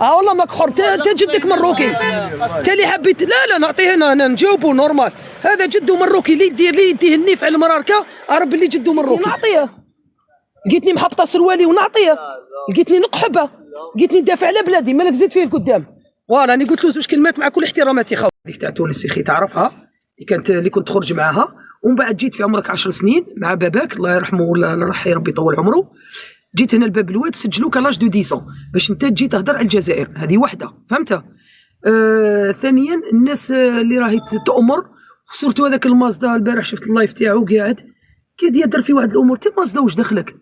والله ماك حر، تا جدك مروكي، تا اللي حبيت. لا نعطيه انا نجاوبو نورمال. هذا جدو مروكي، اللي يديه النيف على المراركه عرب اللي جدو مروكي. نعطيه، لقيتني محبطه سروالي ونعطيه، لقيتني نقحبه، لقيتني ندافع على بلادي، مالك زيد فيه القدام. فوالا راني قلت له زوج كلمات مع كل احتراماتي. خاو هذيك تاع تونس خي تعرفها، اللي كنت تخرج معاها، ومن بعد جيت في عمرك 10 سنين مع باباك الله يرحمه ولا الله ربي يطول عمره، جيت هنا لباب الواد سجلوك لاج دو 10 باش انت تجي تهضر على الجزائر. هذه وحده فهمتها. ثانيا الناس اللي راهي تأمر، سورتو هذاك المازدا البارح شفت اللايف تاعو قاعد يهدر في واحد الامور. تي مازدا واش دخلك؟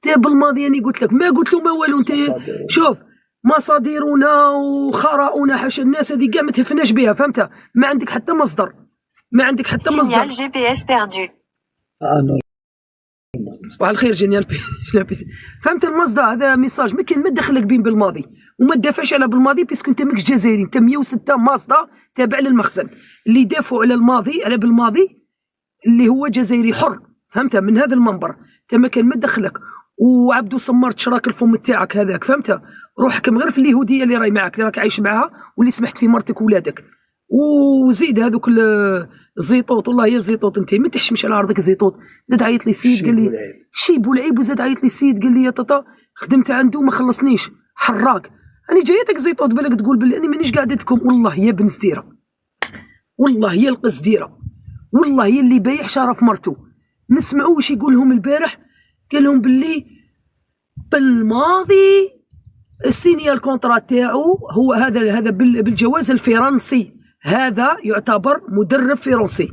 تي بالماضي انا قلت لك، ما قلت له ما والو. انت شوف مصادرنا وخراؤنا حاشا، الناس هذه كاع ما تهفناش بها فهمتها. ما عندك حتى مصدر، ما عندك حتى مصدر. جي بي اس بيردو. صباح الخير جينيال بي. فهمت المصدر؟ هذا ميساج ما كاين ما دخلك بين بالماضي، وما تدافعش على بالماضي بيسكو انت ماكش جزائري. انت 106 مازدا تابع للمخزن اللي يدافعوا على الماضي، على بالماضي اللي هو جزائري حر فهمتها. من هذا المنبر انت ما كان ما دخلك. وعبدو سمارت شراك الفم تاعك هذاك فهمتها. روح حكم غير في اليهوديه اللي راهي معاك، اللي راك عايش معاها، واللي سمحت في مرتك وولادك. وزيد هذوك الزيطوط، والله يا الزيطوط انت ما تحشمش على عرضك زيطوط. زاد عيط لي السيد قال لي شي بولعيب، وزاد عيط لي السيد قال لي يا طاطا خدمت عنده ما خلصنيش حراق. انا جايتك زيطوط بالك تقول باللي اني مانيش قاعدتكم. والله يا بن زديره، والله يا القزديره، والله يا اللي بايع شرف مرته. نسمعوا واش يقول لهم البارح، قال لهم باللي بالماضي السينيا الكونترا تاعو هو هذا بالجواز الفرنسي، هذا يعتبر مدرب فرنسي.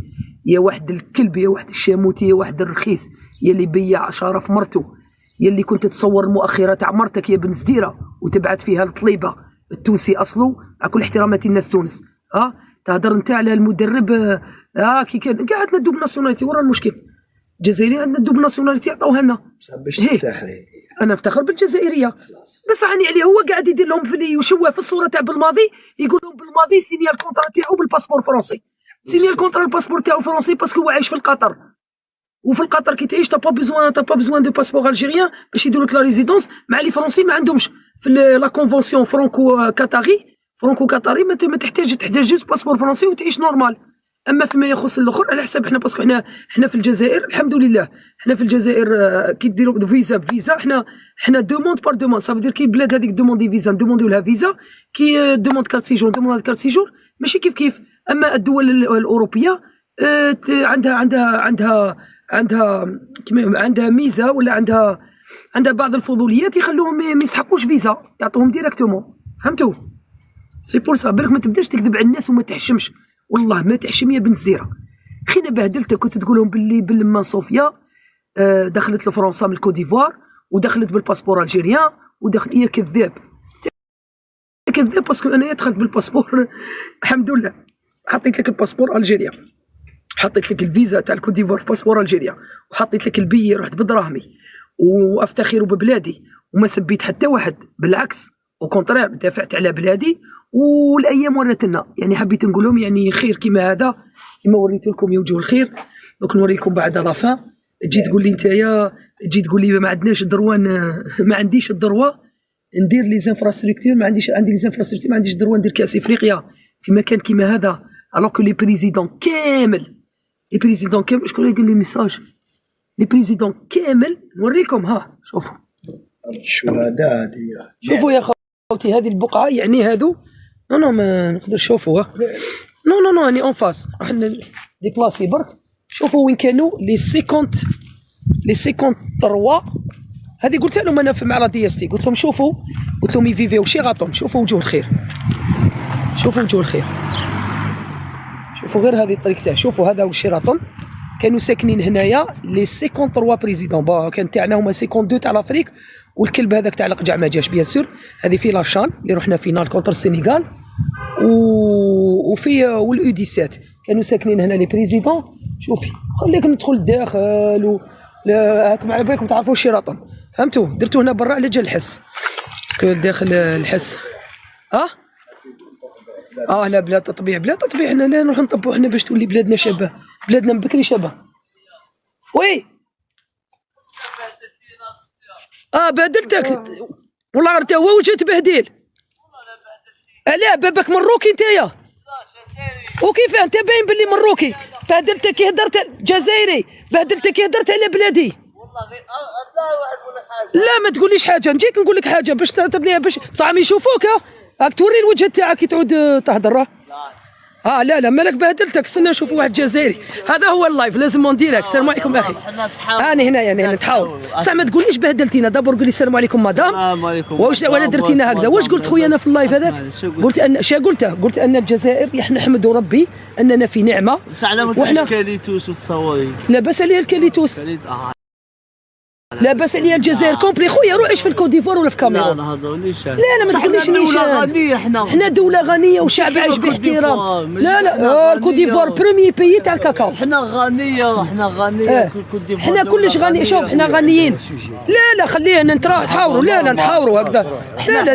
يا واحد الكلب، يا واحد الشاموتي، يا واحد الرخيص، يا اللي بيع شرف مرته، يا اللي كنت تصور المؤخره تاع مرتك يا بن زديره وتبعت فيها الطليبه التونسي اصله. مع كل احتراماتي الناس تونس، تهضر انت على المدرب. كي كان قاعد ندوب ناسيوناليتي، ورا المشكل الجزائريين عندنا دوب ناسيوناليتي عطاوها لنا باش تفتخري. انا افتخر بالجزائريه، بس راني عليه هو قاعد يدير لهم في يشوه في الصوره تاع بالماضي، يقول لهم بالماضي سينيا الكونترا تاعو بالباسبور فرنسي. سينيا الكونترا الباسبور تاعو فرنسي باسكو هو عايش في القطر، وفي القطر كي تعيش تا با بيزوان دو باسبور الجيريان باش يديروا لك لا ريزيدونس. مع لي فرنسي ما عندهمش في لا كونفونسيون فرانكو كاتاري ما تحتاج جوج باسبور فرنسي وتعيش نورمال. اما فيما يخص الاخر على حسب احنا، باسكو احنا في الجزائر الحمد لله، احنا في الجزائر كي ديروا فيزا بفيزا، احنا دوموند بار دوموند. صافي دير كي البلاد هذيك دوموندي فيزا ندومونديو لها فيزا، كي دوموند كارت سيجور دوموند كارت سيجور، ماشي كيف. اما الدول الاوروبيه عندها ميزه، ولا عندها بعض الفضوليات يخلوهم ما يسحقوش فيزا، يعطوهم ديريكتومون. فهمتوا؟ سي بور سا بالك ما تبداش تكذب على الناس وما تحشمش. والله ما تحشم يا بن زديره. خينا بهدلتك كنت تقول لهم باللي بالما صوفيا دخلت لفرنسا من الكوديفوار، ودخلت بالباسبور الجيريان، ودخل. يا كذاب كذاب، باسكو انايا دخلت بالباسبور الحمد لله. حطيت لك الباسبور الجيريان، حطيت لك الفيزا تاع الكوديفوار في باسبور الجيريا، وحطيت لك البي، رحت بدراهمي وافتخر ببلادي وما سبيت حتى واحد، بالعكس وكونترير دافعت على بلادي. والايام ورات لنا، يعني حبيت نقول لهم يعني خير كيما هذا، كيما وريت لكم يوجه الخير. دوك نوري لكم بعد لافان. تجي تقول لي نتايا، تجي تقول لي ما عندناش الدروان، ما عنديش الدروا ندير لي زانفراستركتور، عندي لي زانفراستركتور، ما عنديش الدروا ندير كاس افريقيا في مكان كيما هذا. الوغ كو لي بريزيدون كامل، شكون اللي قال لي ميساج؟ لي بريزيدون كامل نوريكم. شوفوا الشهداء هذه، شوفوا يا خوتي هذه البقعه، يعني هذو نو ما نقدرش. شوفوا نو اني اون فاس، راح ديبلاسي برك. شوفوا وين كانوا لي 53. هذه قلت لهم انا مع لا دي اس تي، قلت لهم شوفوا، قلت لهم يفيفيو شيراتون، شوفوا وجوه الخير، شوفوا وجوه الخير، شوفوا غير هذه الطريق تاع. شوفوا هذا هو شيراتون، كانوا ساكنين هنايا لي 53 بريزيدون. كان تاعنا هما 52 تاع لافريك، والكلب هذاك تاع القجع ما جاش بيان سور. هذه في لاشان اللي رحنا فينال كونتر السنغال، وفي واليو 17 كانوا ساكنين هنا لي بريزيدون. شوفي خليك ندخل الداخل هاكم على بالكم تعرفوا شيراتون. فهمتوا؟ درتو هنا برا على جال الحس، باسكو داخل الحس. لا بلا تطبيع، حنا لا نروح نطبعوا حنا باش تولي بلادنا شابه، بلادنا من بكري شابه. وي بهدلتك والله، غير تا هو وجه تبهديل. علاه باباك مروكي نتايا؟ وكيف انت باين باللي مروكي؟ بهدلتك كي هدرت جزائري، بهدلتك كي هدرت على بلادي. والله غير الله واحد يقول لك حاجه. لا ما تقوليش حاجه، نجيك نقول لك حاجه باش تبنيها باش بصح عم يشوفوك. راك توري الوجه تاعك كي تعود تهدر. لا مالك بهدلتك. استنى نشوفوا واحد جزائري. هذا هو اللايف لازم اون ديريكت. السلام عليكم اخي. انا هنا نتحاور. بصح ما تقوليش بهدلتينا. دابور قولي السلام عليكم مدام. السلام عليكم. واش ولا درتينا هكذا؟ واش قلت خويا انا في اللايف هذاك؟ قلت ان قلت ان الجزائر نحمد ربي اننا في نعمه. بصح على ما تقولش كاليتوس وتصوري. لا باس عليا الكاليتوس. لا باس عليا الجزائر كومبلي. خويا روح عيش في الكوت ديفوار ولا في كاميرون. لا نهضرونيش. لا ما تقوليش نيشان. دولة غنية حنا دولة غنية وشعب عايش باحترام. لا الكوت ديفوار بروميي بيي تاع الكاكاو. حنا غنية الكوت ديفوار. حنا كلش غني. شوف حنا غنيين. لا خلينا نتحاوروا. لا نتحاوروا هكذا.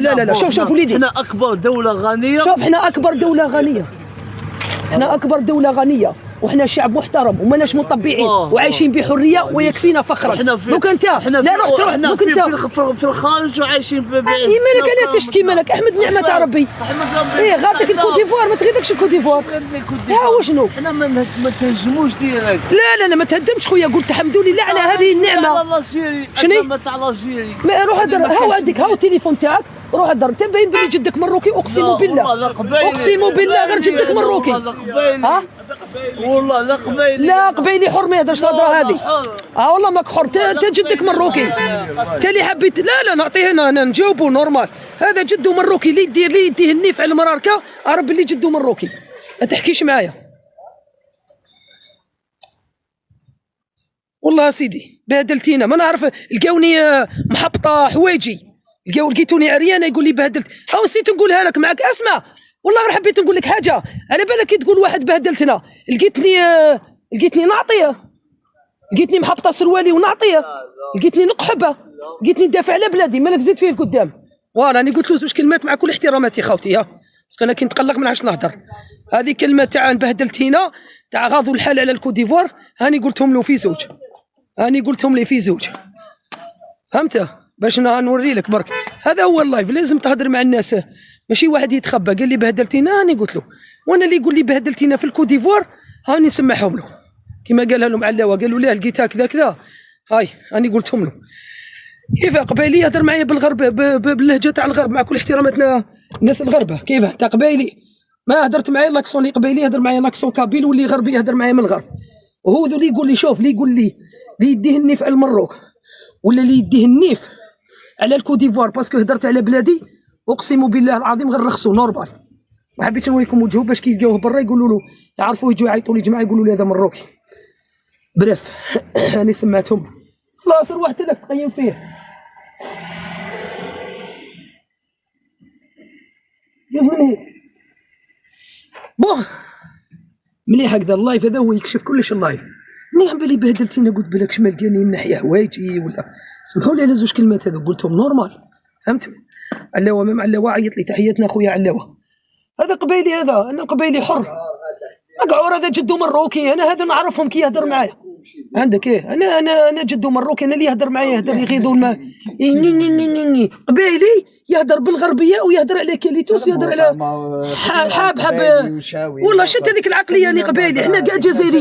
لا شوف وليدي. حنا أكبر دولة غنية. شوف حنا أكبر دولة غنية. حنا أكبر دولة غنية وحنا شعب محترم وماناش مطبعين وعايشين بحريه ويكفينا فخرا. دوك انت لا روح دوك انت في الخارج وعايشين بعز. مالك انا تشتكي مالك؟ احمد نعمه تاع ربي. غاتك الكوت ديفوار ما تغيدكش الكوت ديفوار. وشنو؟ حنا ما تهجموش ديريكت. لا ما تهدمتش خويا. قلت الحمد لله على هذه النعمه. شنو تاع الجيري؟ روح هدر. هاو عندك هاو التليفون تاعك. روح هدر. انت باين بلي جدك مروكي. اقسم بالله اقسم بالله غير جدك مروكي. والله لا قبيلي حر ما يهدرش الهضره هذه. والله ماك حر. انت جدك مروكي. انت اللي حبيت. لا نعطيه انا نجاوبه نورمال. هذا جده مروكي. اللي يديه النيف على المراركه عرب اللي جده مروكي. ما تحكيش معايا والله سيدي. بهدلتينا ما نعرف. لقاوني محبطه حوايجي. لقيتوني عريانه يقول لي بهدلت. نسيت نقولها لك معك. اسمع والله غير حبيت نقول لك حاجه. على بالك كي تقول واحد بهدلتنا لقيتني نعطيه. لقيتني محبطه سروالي ونعطيه. لقيتني نقحبه. لقيتني ندافع على بلادي. مالك زيد فيه القدام. فوالا راني قلت له زوج كلمات مع كل احتراماتي خاوتي. باسكو انا كي نتقلق ما نعرفش نهضر. هذه كلمه تاع بهدلتينا تاع غاضوا الحال على الكوت ديفوار. هاني قلتهم له في زوج. فهمت؟ باش نوري لك برك. هذا هو اللايف. لازم تهضر مع الناس. ماشي واحد يتخبى قال لي بهدلتينا. هاني قلت له. وانا اللي يقول لي بهدلتينا في الكوت ديفوار هاني نسمعهم له كما قالها لهم علاوه. قالوا له لقيتها كذا هاي هاني قلتهم له. كيف قبايلي يهضر معايا بالغرب باللهجه تاع الغرب مع كل احتراماتنا الناس الغربه. كيف انت قبايلي ما هدرت معايا لاكسون اللي قبايلي يهضر معايا لاكسون كابيل واللي غربي يهضر معايا من الغرب. وهو اللي يقول لي شوف اللي يقول لي اللي يديه النيف على المروك ولا اللي يديه النيف على الكوت ديفوار باسكو هدرت على بلادي. اقسم بالله العظيم غير رخصوا نورمال. ما حبيتش نوريكم وجهه باش كي يلقاوه برا يقولوا له يعرفوا يجوا يعيطوا لي جماعه يقولوا لي هذا مروكي. بريف انا سمعتهم. خلاص روح لك تقيم فيه. مليح هكذا اللايف. هذا هو يكشف كلش اللايف. ملي عم بالي بهدلتينا قلت بالك شمال ديالي من ناحيه حوايجي ولا. سمحوا لي على زوج كلمات هذو قلتهم نورمال. فهمتوا؟ علاوه مام علاوه عيط لي. تحياتنا خويا علاوه. هذا قبيلي. انا القبيلي حر. مقعور. هذا جدو مروكي. انا هذا نعرفهم كي يهدر معايا. عندك انا جدو مروكي. انا اللي يهدر معايا يهدر يغيظوا الماء. قبيلي يهدر بالغربيه ويهدر على كاليتوس ويهدر على حاب والله شت هذيك العقليه. انا قبيلي. احنا كاع جزائريين.